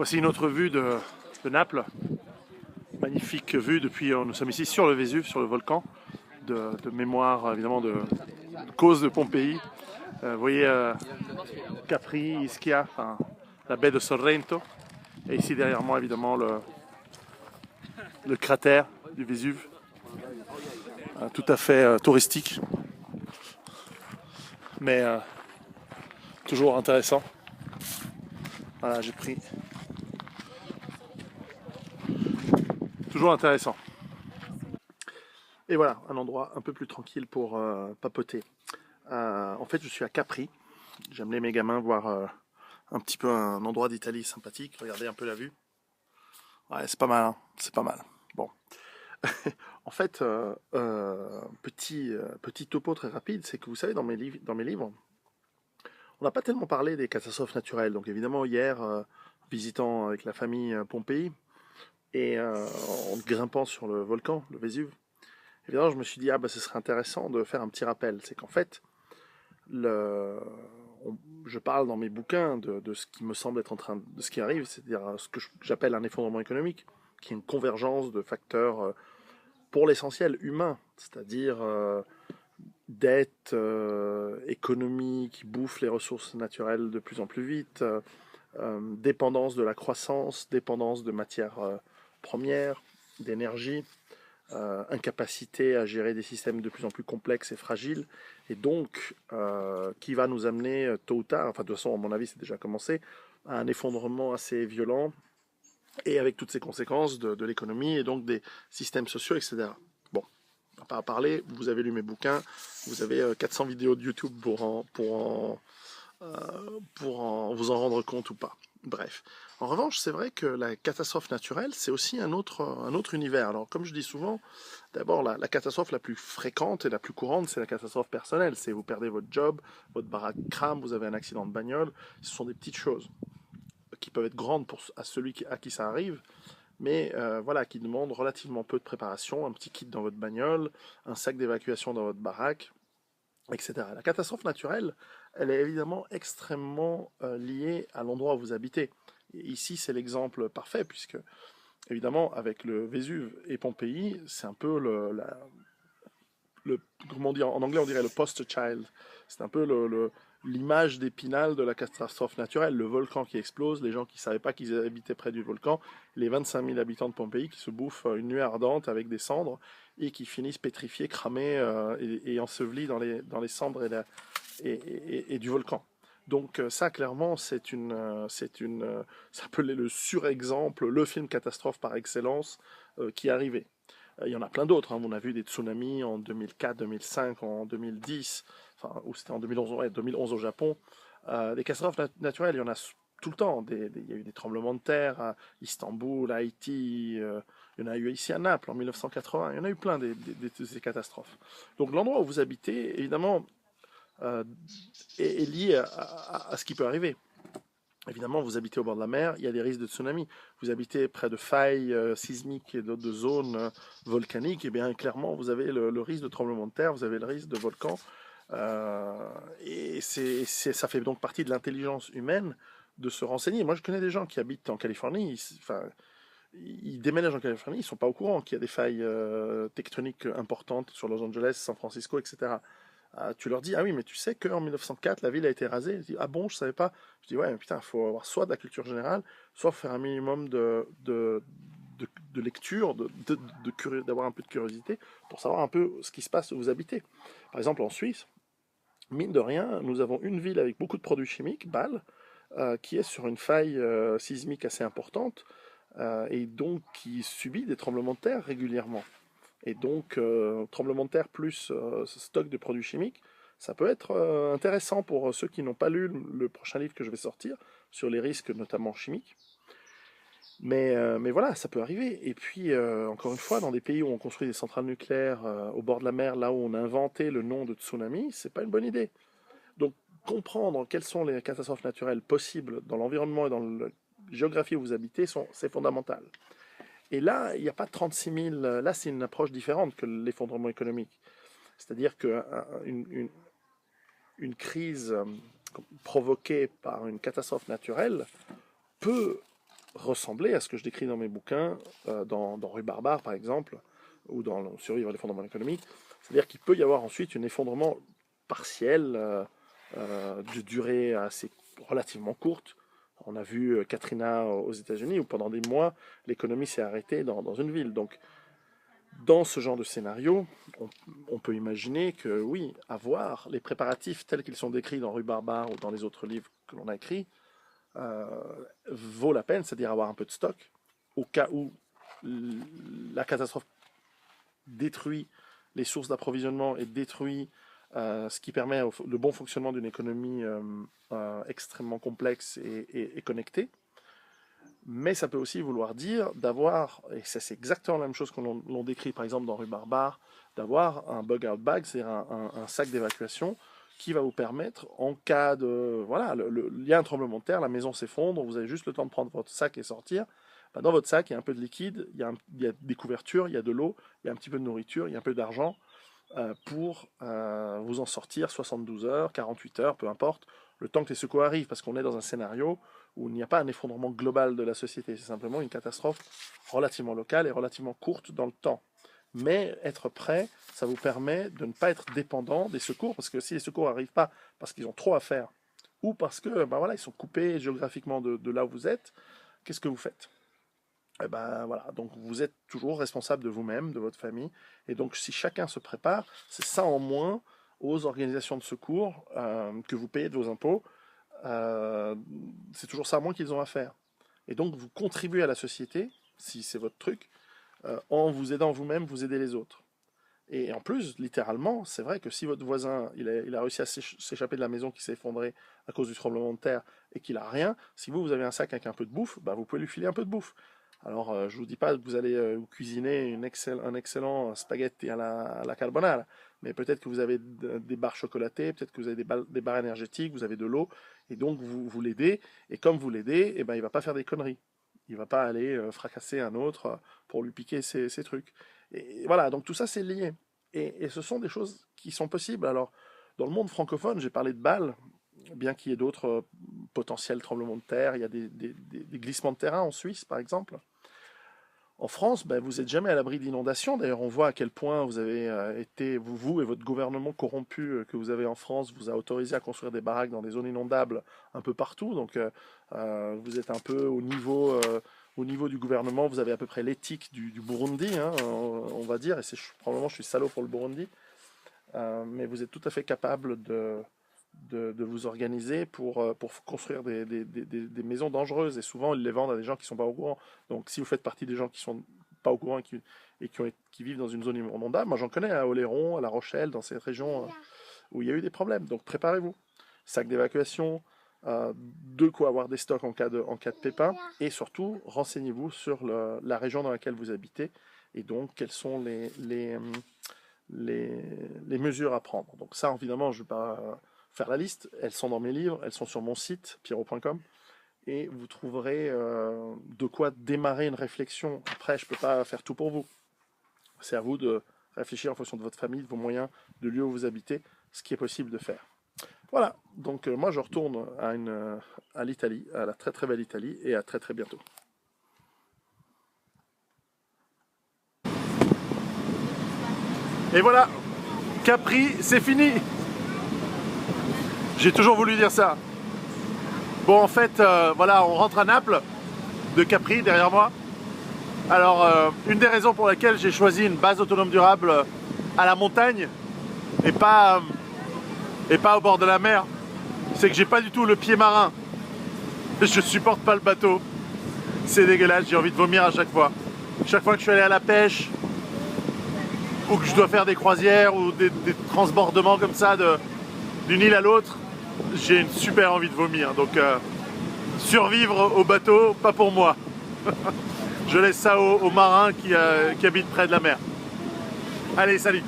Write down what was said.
Voici une autre vue de Naples. Magnifique vue depuis, nous sommes ici sur le Vésuve, sur le volcan, de mémoire évidemment de cause de Pompéi. Vous voyez Capri, Ischia, enfin, la baie de Sorrento. Et ici derrière moi évidemment le cratère du Vésuve, tout à fait touristique, mais toujours intéressant. Voilà, j'ai pris. Toujours intéressant. Et voilà, un endroit un peu plus tranquille pour papoter. En fait, je suis à Capri. J'ai amené mes gamins voir un petit peu un endroit d'Italie sympathique. Regardez un peu la vue. Ouais, c'est pas mal, hein, c'est pas mal. Bon. En fait, petit topo très rapide, c'est que vous savez, dans mes livres, on n'a pas tellement parlé des catastrophes naturelles. Donc évidemment, hier, visitant avec la famille Pompéi, et en grimpant sur le volcan, le Vésuve, évidemment, je me suis dit, ah bah ce serait intéressant de faire un petit rappel. C'est qu'en fait, je parle dans mes bouquins de ce qui me semble être de ce qui arrive, c'est-à-dire ce que j'appelle un effondrement économique, qui est une convergence de facteurs pour l'essentiel humains, c'est-à-dire dette, économie qui bouffe les ressources naturelles de plus en plus vite, dépendance de la croissance, dépendance de matières premières, d'énergie, incapacité à gérer des systèmes de plus en plus complexes et fragiles, et donc qui va nous amener tôt ou tard, enfin de toute façon à mon avis c'est déjà commencé, à un effondrement assez violent, et avec toutes ces conséquences de l'économie et donc des systèmes sociaux, etc. Bon, on va pas en parler, vous avez lu mes bouquins, vous avez 400 vidéos de YouTube pour vous en rendre compte ou pas. Bref. En revanche, c'est vrai que la catastrophe naturelle, c'est aussi un autre univers. Alors, comme je dis souvent, d'abord, la catastrophe la plus fréquente et la plus courante, c'est la catastrophe personnelle. C'est vous perdez votre job, votre baraque crame, vous avez un accident de bagnole. Ce sont des petites choses qui peuvent être grandes à celui à qui ça arrive, mais voilà, qui demandent relativement peu de préparation, un petit kit dans votre bagnole, un sac d'évacuation dans votre baraque, etc. La catastrophe naturelle, elle est évidemment extrêmement liée à l'endroit où vous habitez. Et ici, c'est l'exemple parfait, puisque, évidemment, avec le Vésuve et Pompéi, c'est un peu comment dire, en anglais, on dirait le poster child. C'est un peu l'image d'Épinal de la catastrophe naturelle. Le volcan qui explose, les gens qui ne savaient pas qu'ils habitaient près du volcan, les 25 000 habitants de Pompéi qui se bouffent une nuit ardente avec des cendres et qui finissent pétrifiés, cramés et ensevelis dans les cendres et du volcan. Donc ça, clairement, ça peut être le surexemple, le film catastrophe par excellence qui est arrivé. Il y en a plein d'autres, hein. On a vu des tsunamis en 2004, 2005, en 2010, enfin, ou c'était en 2011, ouais, 2011 au Japon. Des catastrophes naturelles, il y en a tout le temps. Il y a eu des tremblements de terre à Istanbul, à Haïti, il y en a eu ici à Naples en 1980. Il y en a eu plein de ces catastrophes. Donc l'endroit où vous habitez, évidemment, euh, est lié à ce qui peut arriver. Évidemment, vous habitez au bord de la mer, il y a des risques de tsunami. Vous habitez près de failles sismiques et d'autres zones volcaniques, et bien clairement, vous avez le risque de tremblement de terre, vous avez le risque de volcan. Et ça fait donc partie de l'intelligence humaine de se renseigner. Moi, je connais des gens qui habitent en Californie, ils déménagent en Californie, ils ne sont pas au courant qu'il y a des failles tectoniques importantes sur Los Angeles, San Francisco, etc. Tu leur dis, ah oui, mais tu sais qu'en 1904, la ville a été rasée. Ils disent, ah bon, je savais pas. Je dis, ouais, mais putain, il faut avoir soit de la culture générale, soit faire un minimum de lecture, d'avoir un peu de curiosité pour savoir un peu ce qui se passe où vous habitez. Par exemple, en Suisse, mine de rien, nous avons une ville avec beaucoup de produits chimiques, Bâle, qui est sur une faille sismique assez importante et donc qui subit des tremblements de terre régulièrement. Et donc, tremblement de terre plus stock de produits chimiques, ça peut être intéressant pour ceux qui n'ont pas lu le prochain livre que je vais sortir sur les risques, notamment chimiques. Mais voilà, ça peut arriver. Et puis, encore une fois, dans des pays où on construit des centrales nucléaires au bord de la mer, là où on a inventé le nom de tsunami, c'est pas une bonne idée. Donc, comprendre quelles sont les catastrophes naturelles possibles dans l'environnement et dans la géographie où vous habitez, c'est fondamental. Et là, il n'y a pas 36 000. Là, c'est une approche différente que l'effondrement économique. C'est-à-dire qu'une crise provoquée par une catastrophe naturelle peut ressembler à ce que je décris dans mes bouquins, dans Rue Barbare par exemple, ou dans Survivre à l'effondrement économique. C'est-à-dire qu'il peut y avoir ensuite un effondrement partiel, de durée assez relativement courte. On a vu Katrina aux États-Unis, où pendant des mois, l'économie s'est arrêtée dans une ville. Donc, dans ce genre de scénario, on peut imaginer que, oui, avoir les préparatifs tels qu'ils sont décrits dans Rue Barbare ou dans les autres livres que l'on a écrits, vaut la peine, c'est-à-dire avoir un peu de stock, au cas où la catastrophe détruit les sources d'approvisionnement et détruit ce qui permet le bon fonctionnement d'une économie extrêmement complexe et connectée. Mais ça peut aussi vouloir dire d'avoir, et ça c'est exactement la même chose que l'on décrit par exemple dans Rue Barbare, d'avoir un bug-out bag, c'est-à-dire un sac d'évacuation qui va vous permettre, en cas de... Voilà, il y a un tremblement de terre, la maison s'effondre, vous avez juste le temps de prendre votre sac et sortir. Ben, dans votre sac, il y a un peu de liquide, il y a des couvertures, il y a de l'eau, il y a un petit peu de nourriture, il y a un peu d'argent pour vous en sortir 72 heures, 48 heures, peu importe, le temps que les secours arrivent, parce qu'on est dans un scénario où il n'y a pas un effondrement global de la société, c'est simplement une catastrophe relativement locale et relativement courte dans le temps. Mais être prêt, ça vous permet de ne pas être dépendant des secours, parce que si les secours n'arrivent pas parce qu'ils ont trop à faire, ou parce que ben voilà, ils sont coupés géographiquement de là où vous êtes, qu'est-ce que vous faites? Et ben voilà, donc vous êtes toujours responsable de vous-même, de votre famille, et donc si chacun se prépare, c'est ça en moins aux organisations de secours que vous payez de vos impôts, c'est toujours ça en moins qu'ils ont à faire. Et donc vous contribuez à la société, si c'est votre truc, en vous aidant vous-même, vous aidez les autres. Et en plus, littéralement, c'est vrai que si votre voisin, il a réussi à s'échapper de la maison qui s'est effondrée à cause du tremblement de terre et qu'il a rien, si vous avez un sac avec un peu de bouffe, bah, vous pouvez lui filer un peu de bouffe. Alors, je vous dis pas que vous allez vous cuisiner un excellent spaghetti à la carbonara, mais peut-être que vous avez des barres chocolatées, peut-être que vous avez des barres énergétiques, vous avez de l'eau, et donc vous l'aidez, et comme vous l'aidez, eh ben, il va pas faire des conneries. Il va pas aller fracasser un autre pour lui piquer ses trucs. Et voilà, donc tout ça c'est lié. Et ce sont des choses qui sont possibles. Alors, dans le monde francophone, j'ai parlé de Bâle, bien qu'il y ait d'autres potentiels tremblements de terre, il y a des glissements de terrain en Suisse, par exemple. En France, ben, vous n'êtes jamais à l'abri d'inondations. D'ailleurs, on voit à quel point vous avez été, vous et votre gouvernement corrompu que vous avez en France, vous a autorisé à construire des baraques dans des zones inondables un peu partout. Donc, vous êtes un peu au niveau du gouvernement, vous avez à peu près l'éthique du Burundi, hein, on va dire, et probablement je suis salaud pour le Burundi, mais vous êtes tout à fait capable de vous organiser pour construire des maisons dangereuses, et souvent ils les vendent à des gens qui ne sont pas au courant. Donc si vous faites partie des gens qui ne sont pas au courant qui vivent dans une zone inondable, moi j'en connais à Oléron, à La Rochelle, dans cette région où il y a eu des problèmes, donc préparez-vous. Sac d'évacuation, de quoi avoir des stocks en cas de pépin, et surtout renseignez-vous sur la région dans laquelle vous habitez, et donc quelles sont les mesures à prendre. Donc ça évidemment je ne vais pas faire la liste, elles sont dans mes livres, elles sont sur mon site pierrot.com, et vous trouverez de quoi démarrer une réflexion. Après je ne peux pas faire tout pour vous, c'est à vous de réfléchir en fonction de votre famille, de vos moyens, de lieu où vous habitez, ce qui est possible de faire. Voilà, donc moi je retourne à l'Italie, à la très très belle Italie, et à très très bientôt. Et voilà, Capri, c'est fini. J'ai toujours voulu dire ça. Bon, en fait, voilà, on rentre à Naples, de Capri, derrière moi. Alors, une des raisons pour laquelle j'ai choisi une base autonome durable à la montagne, et pas au bord de la mer, c'est que j'ai pas du tout le pied marin. Je supporte pas le bateau. C'est dégueulasse, j'ai envie de vomir à chaque fois. Chaque fois que je suis allé à la pêche, ou que je dois faire des croisières, ou des transbordements comme ça d'une île à l'autre, j'ai une super envie de vomir. Donc survivre au bateau, pas pour moi. Je laisse ça aux marins qui habitent près de la mer. Allez, salut!